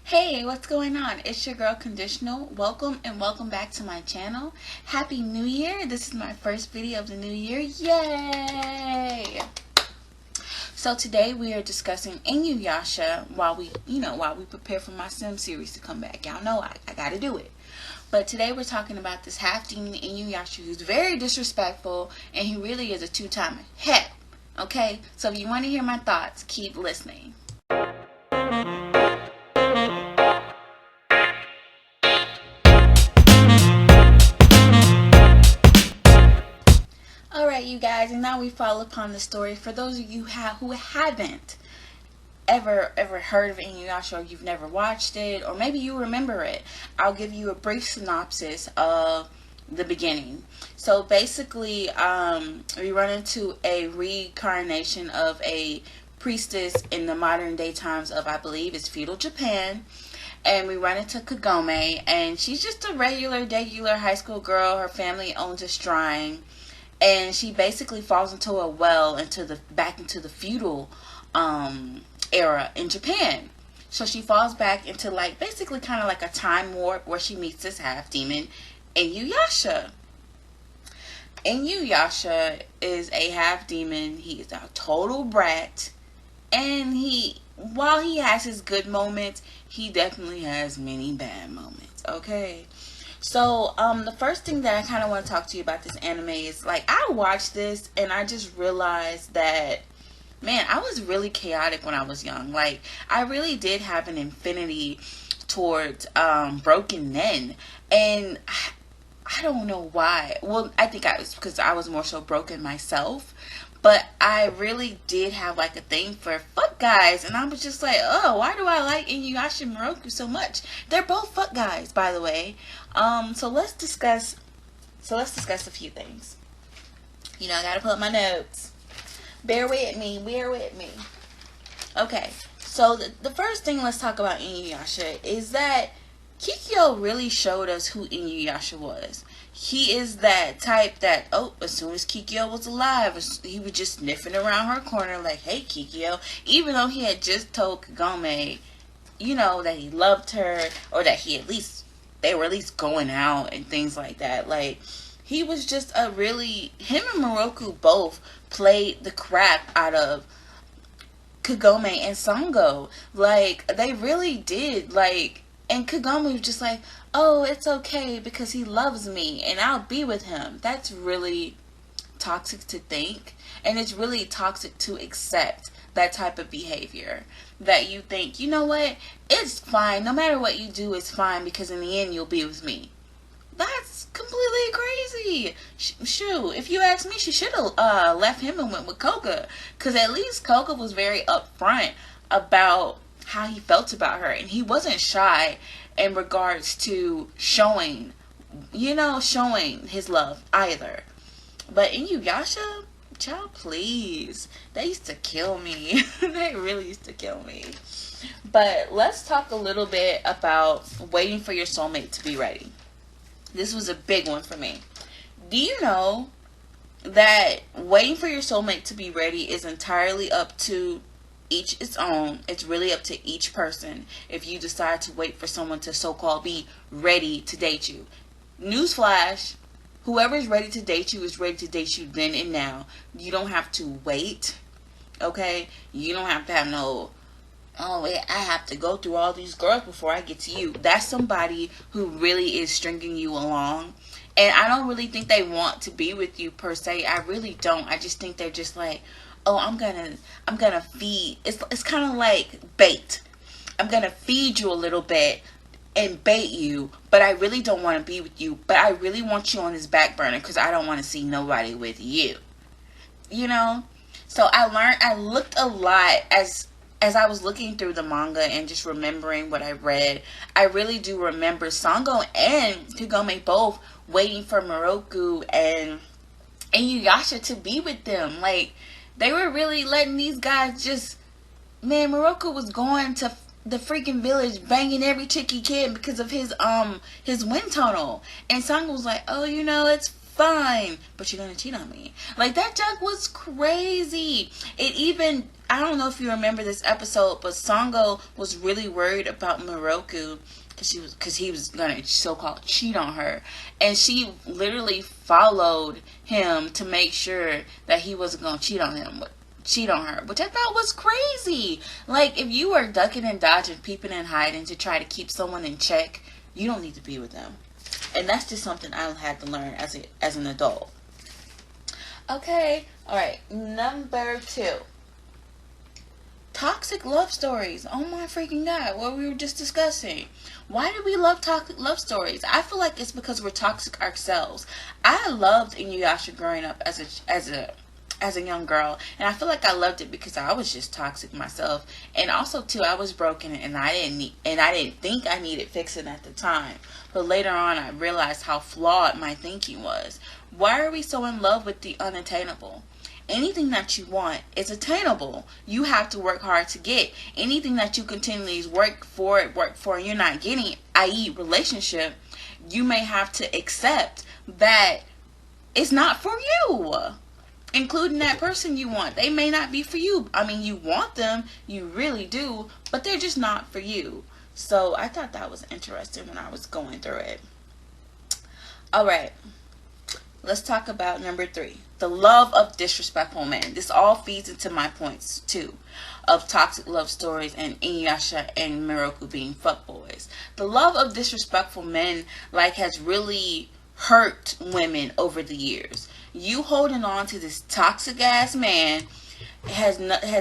Hey, what's going on? It's your girl Konditional. Welcome and welcome back to my channel. Happy New Year. This is my first video of the new year. Yay! So today we are discussing Inuyasha while we prepare for my Sim series to come back. Y'all know I gotta do it. But today we're talking about this half-demon Inuyasha who's very disrespectful and he really is a two-time hell. Okay? So if you want to hear my thoughts, keep listening. Alright, you guys, and now we fall upon the story. For those of you who haven't ever heard of Inuyasha, or you've never watched it, or maybe you remember it, I'll give you a brief synopsis of the beginning. So basically, we run into a reincarnation of a priestess in the modern day times of, I believe, it's feudal Japan. And we run into Kagome, and she's just a regular high school girl. Her family owns a shrine. And she basically falls into a well back into the feudal era in Japan. So she falls back into basically kind of like a time warp where she meets this half demon, Inuyasha. Inuyasha is a half demon. He is a total brat, and while he has his good moments, he definitely has many bad moments. Okay. So, the first thing that I kind of want to talk to you about this anime is, I watched this and I just realized that, man, I was really chaotic when I was young. I really did have an affinity towards, broken men. And I don't know why. Well, I think it was because I was more so broken myself. But I really did have a thing for fuck guys, and I was just like, oh, why do I like Inuyasha and Moroku so much? They're both fuck guys, by the way. So let's discuss a few things. I gotta pull up my notes. Bear with me. Okay, so the first thing let's talk about Inuyasha is that Kikyo really showed us who Inuyasha was. He is that type that, as soon as Kikyo was alive, he was just sniffing around her corner like, hey, Kikyo. Even though he had just told Kagome, that he loved her, or that they were at least going out and things like that. He was just him and Moroku both played the crap out of Kagome and Sango. They really did, and Kagome was just like, oh, it's okay because he loves me and I'll be with him. That's really toxic to think. And it's really toxic to accept that type of behavior. That you think, you know what? It's fine. No matter what you do, it's fine because in the end, you'll be with me. That's completely crazy. Shoot, if you ask me, she should have left him and went with Koga. Because at least Koga was very upfront about how he felt about her, and he wasn't shy in regards to showing his love either. But Inuyasha, child, please, they used to kill me. They really used to kill me. But let's talk a little bit about waiting for your soulmate to be ready. This was a big one for me. Do you know that waiting for your soulmate to be ready is entirely up to each its own? It's really up to each person if you decide to wait for someone to so-called be ready to date you. Newsflash, whoever's ready to date you is ready to date you then and now. You don't have to wait, okay? You don't have to have I have to go through all these girls before I get to you. That's somebody who really is stringing you along. And I don't really think they want to be with you per se. I really don't. I just think they're just like, oh, I'm gonna feed. It's kind of like bait. I'm gonna feed you a little bit and bait you, but I really don't want to be with you. But I really want you on this back burner because I don't want to see nobody with you. So I looked a lot as I was looking through the manga and just remembering what I read. I really do remember Sango and Kagome both waiting for Moroku and Inuyasha to be with them. They were really letting these guys Moroku was going to the freaking village banging every chick he can because of his wind tunnel. And Sango was like, oh, it's fine, but you're gonna cheat on me. That junk was crazy. It even I don't know if you remember this episode, but Sango was really worried about Miroku because he was gonna so-called cheat on her, and she literally followed him to make sure that he wasn't gonna cheat on her, which I thought was crazy. Like, if you are ducking and dodging, peeping and hiding to try to keep someone in check, you don't need to be with them. And that's just something I had to learn as an adult. Okay, alright, number 2. Toxic love stories. Oh my freaking god, what we were just discussing. Why do we love toxic love stories? I feel like it's because we're toxic ourselves. I loved Inuyasha growing up as a young girl, and I feel like I loved it because I was just toxic myself, and also too I was broken, and I didn't think I needed fixing at the time, but later on I realized how flawed my thinking was. Why are we so in love with the unattainable? Anything that you want is attainable. You have to work hard to get. Anything that you continually work for, and you're not getting, i.e. relationship, you may have to accept that it's not for you. Including that person you want. They may not be for you. I mean, you want them, you really do, but they're just not for you. So I thought that was interesting when I was going through it. Alright, let's talk about number 3. The love of disrespectful men. This all feeds into my points too, of toxic love stories and Inuyasha and Miroku being fuckboys. The love of disrespectful men has really hurt women over the years. You holding on to this toxic ass man has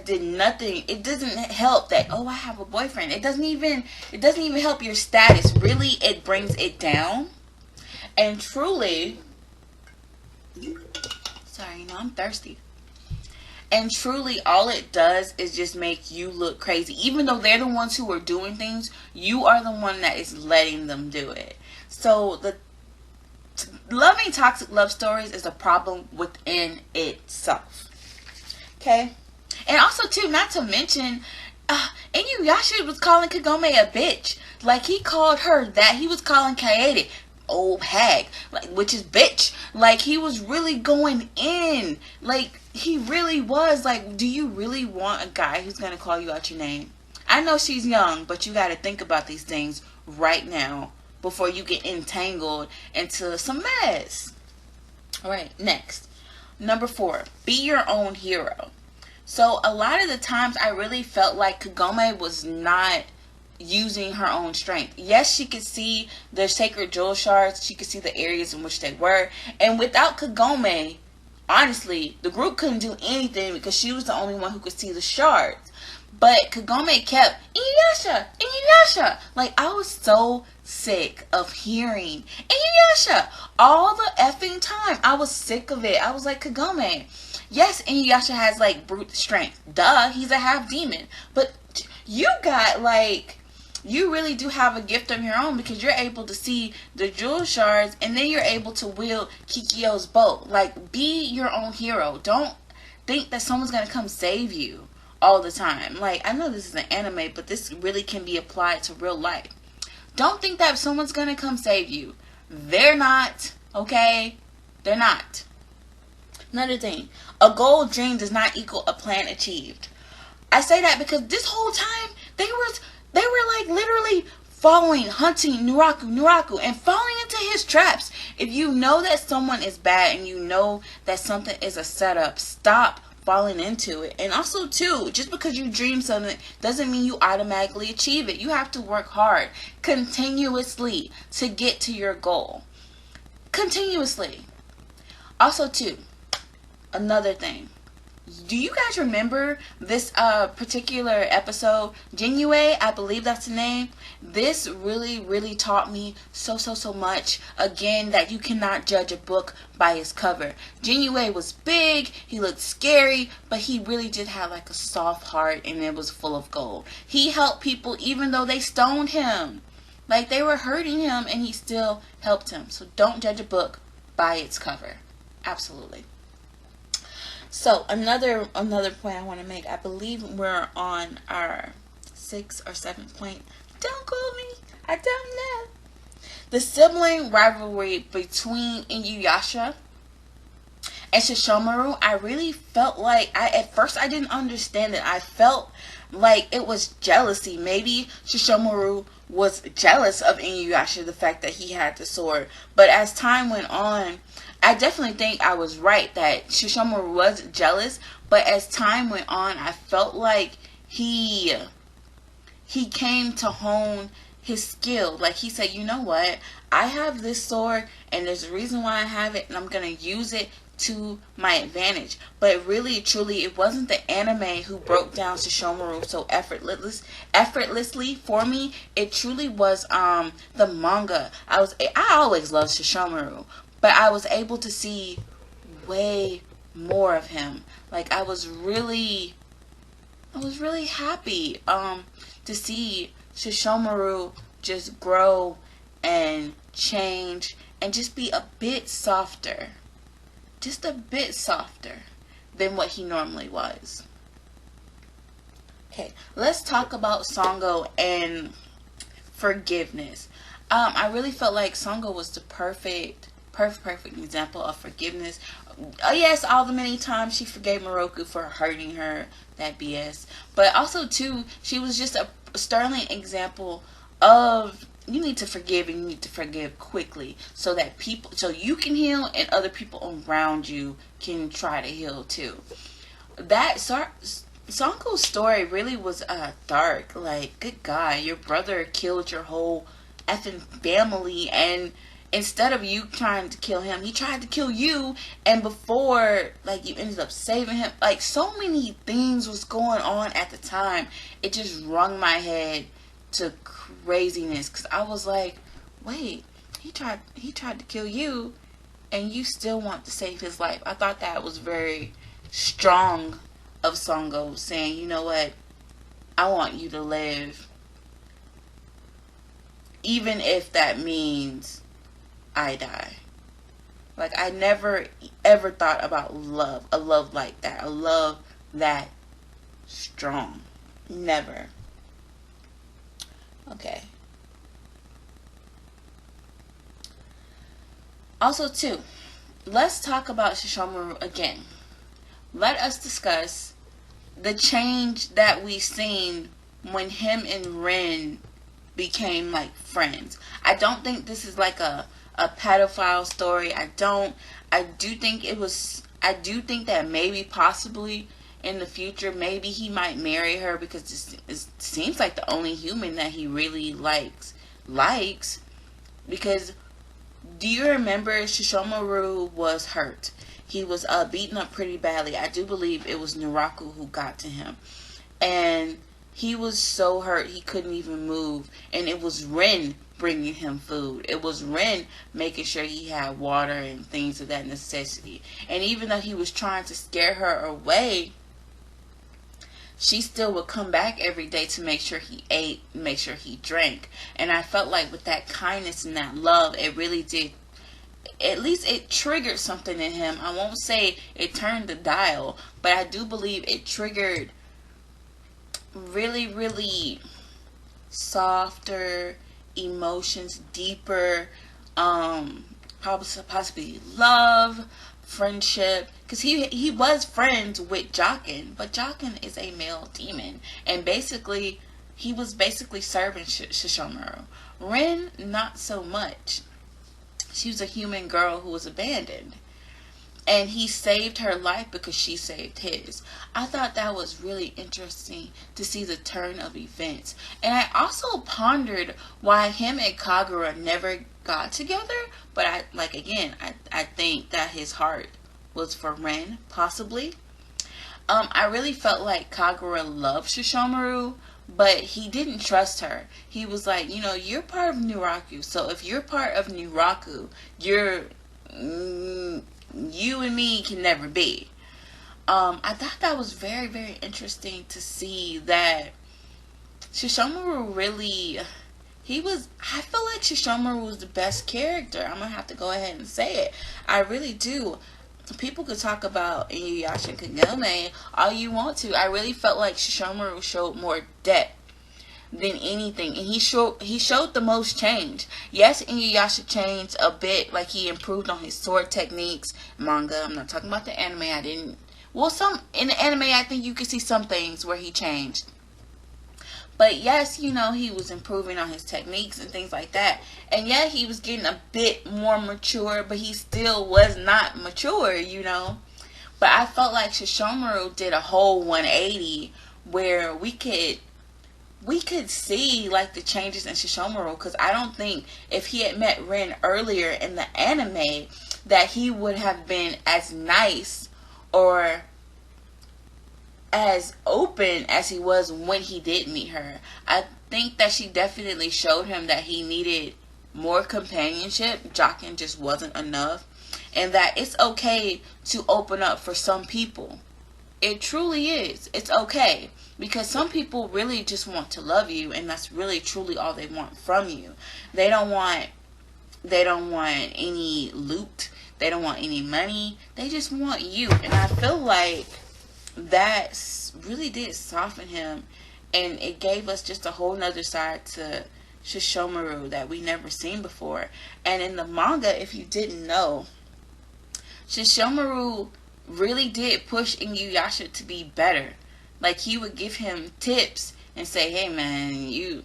did nothing. It doesn't help that, oh, I have a boyfriend. It doesn't even help your status. Really, it brings it down. And truly, sorry, I'm thirsty. And truly, all it does is just make you look crazy. Even though they're the ones who are doing things, you are the one that is letting them do it. So loving toxic love stories is a problem within itself. Okay? And also, too, not to mention, Inuyasha was calling Kagome a bitch. Like, he called her that. He was calling Kaede old hag, which is bitch. Like, he was really going in. Like, he really was. Like, do you really want a guy who's going to call you out your name? I know she's young, but you got to think about these things right now before you get entangled into some mess. Alright, next. Number 4, be your own hero. So a lot of the times I really felt like Kagome was not using her own strength. Yes, she could see the sacred jewel shards. She could see the areas in which they were. And without Kagome, honestly, the group couldn't do anything because she was the only one who could see the shards. But Kagome kept, Inuyasha, Inuyasha. Like, I was so sick of hearing Inuyasha all the effing time. I was sick of it. I was like, Kagome, yes, Inuyasha has, like, brute strength. Duh, he's a half demon. But you got, like, you really do have a gift of your own because you're able to see the jewel shards and then you're able to wield Kikyo's bow. Like, be your own hero. Don't think that someone's going to come save you all the time. Like, I know this is an anime, but this really can be applied to real life. Don't think that someone's going to come save you. They're not, okay? They're not. Another thing, a goal dream does not equal a plan achieved. I say that because this whole time, they were like literally following, hunting Nuraku, and falling into his traps. If you know that someone is bad and you know that something is a setup, stop falling into it. And also too, just because you dream something doesn't mean you automatically achieve it. You have to work hard continuously to get to your goal. Continuously. Also too, another thing, do you guys remember this particular episode, Jinue? I believe that's the name. This really taught me so much. Again, that you cannot judge a book by its cover. Jinue was big, he looked scary, but he really did have like a soft heart and it was full of gold. He helped people even though they stoned him. Like, they were hurting him and he still helped him. So don't judge a book by its cover. Absolutely. So another point I want to make, I believe we're on our 6th or 7th point. Don't quote me. I don't know. The sibling rivalry between Inuyasha And Shishomaru, I really felt like, at first I didn't understand it. I felt like it was jealousy. Maybe Shishomaru was jealous of Inuyasha, the fact that he had the sword. But as time went on, I definitely think I was right that Shishomaru was jealous. But as time went on, I felt like he came to hone his skill. Like, he said, you know what? I have this sword, and there's a reason why I have it, and I'm going to use it to my advantage. But really, truly, it wasn't the anime who broke down Shishomaru so effortlessly for me. It truly was the manga. I always loved Shishomaru, but I was able to see way more of him. Like, I was really happy to see Shishomaru just grow and change and just be a bit softer. Just a bit softer than what he normally was. Okay, let's talk about Songo and forgiveness. I really felt like Songo was the perfect example of forgiveness. Yes, all the many times she forgave Moroku for hurting her, that BS. But also, too, she was just a sterling example of, you need to forgive, and you need to forgive quickly so that so you can heal and other people around you can try to heal too. That Songo's story really was dark. Like, good God, your brother killed your whole effing family, and instead of you trying to kill him, he tried to kill you, and before, like, you ended up saving him. Like, so many things was going on at the time. It just wrung my head to craziness, because I was like, wait, he tried to kill you, and you still want to save his life. I thought that was very strong of Songo, saying, you know what, I want you to live, even if that means I die. Like, I never ever thought about love, a love like that, a love that strong. Never. Okay. Also, too, let's talk about Shishomaru again. Let us discuss the change that we've seen when him and Rin became like friends. I don't think this is like a pedophile story. I do think that maybe possibly in the future, maybe he might marry her, because it seems like the only human that he really likes. Because, do you remember Shishomaru was hurt? He was beaten up pretty badly. I do believe it was Naraku who got to him. And he was so hurt he couldn't even move. And it was Rin bringing him food. It was Rin making sure he had water and things of that necessity. And even though he was trying to scare her away, she still would come back every day to make sure he ate, make sure he drank. And I felt like with that kindness and that love, it really did, at least it triggered something in him. I won't say it turned the dial, but I do believe it triggered really, really softer emotions, deeper, possibly love, friendship, because he was friends with Jockin, but Jockin is a male demon, and basically he was serving Shishomaru. Rin, not so much. She was a human girl who was abandoned, and he saved her life because she saved his. I thought that was really interesting to see the turn of events. And I also pondered why him and Kagura never got together. But I think that his heart was for Ren, possibly. I really felt like Kagura loved Shishomaru, but he didn't trust her. He was like, you're part of Nuraku. So if you're part of Nuraku, you and me can never be. I thought that was very, very interesting to see that Shishomaru really, I feel like Shishomaru was the best character. I'm going to have to go ahead and say it. I really do. People could talk about Inuyasha and Kagome all you want to. I really felt like Shishomaru showed more depth. than anything, and he showed the most change. Yes, Inuyasha changed a bit, like he improved on his sword techniques. Manga, I'm not talking about the anime. I didn't. Well, some in the anime, I think you could see some things where he changed. But yes, you know, he was improving on his techniques and things like that. And yeah, he was getting a bit more mature, but he still was not mature, you know. But I felt like Shishomaru did a whole 180 where we could see like the changes in Shishomaru, because I don't think if he had met Rin earlier in the anime that he would have been as nice or as open as he was when he did meet her. I think that she definitely showed him that he needed more companionship. Jockin just wasn't enough. And that it's okay to open up for some people. It truly is. It's okay. Because some people really just want to love you, and that's really truly all they want from you. They don't want any loot. They don't want any money. They just want you. And I feel like that really did soften him, and it gave us just a whole nother side to Shishomaru that we never seen before. And in the manga, if you didn't know, Shishomaru really did push Inuyasha to be better. Like, he would give him tips and say, hey man, you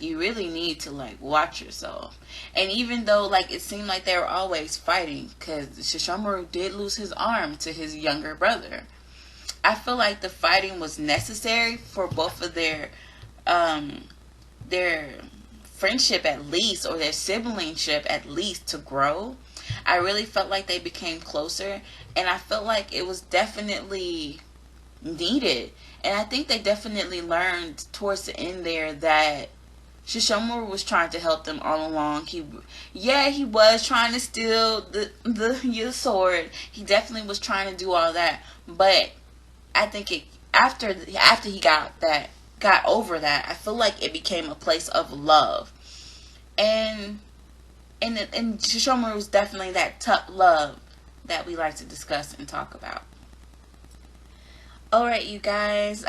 really need to like watch yourself. And even though like it seemed like they were always fighting, because Shishomaru did lose his arm to his younger brother, I feel like the fighting was necessary for both of their friendship at least, or their siblingship at least, to grow. I really felt like they became closer, and I felt like it was definitely needed. And I think they definitely learned towards the end there that Shishomaru was trying to help them all along. He was trying to steal the sword. He definitely was trying to do all that, but I think after he got over that, I feel like it became a place of love. And Shishomaru was definitely that tough love that we like to discuss and talk about. Alright, you guys.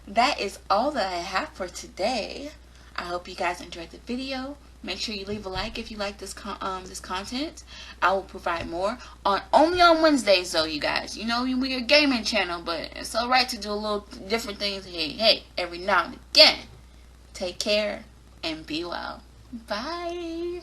That is all that I have for today. I hope you guys enjoyed the video. Make sure you leave a like if you like this content. I will provide more only on Wednesdays though, you guys. You know, we're a gaming channel, but it's alright to do a little different things. Hey, every now and again. Take care and be well. Bye.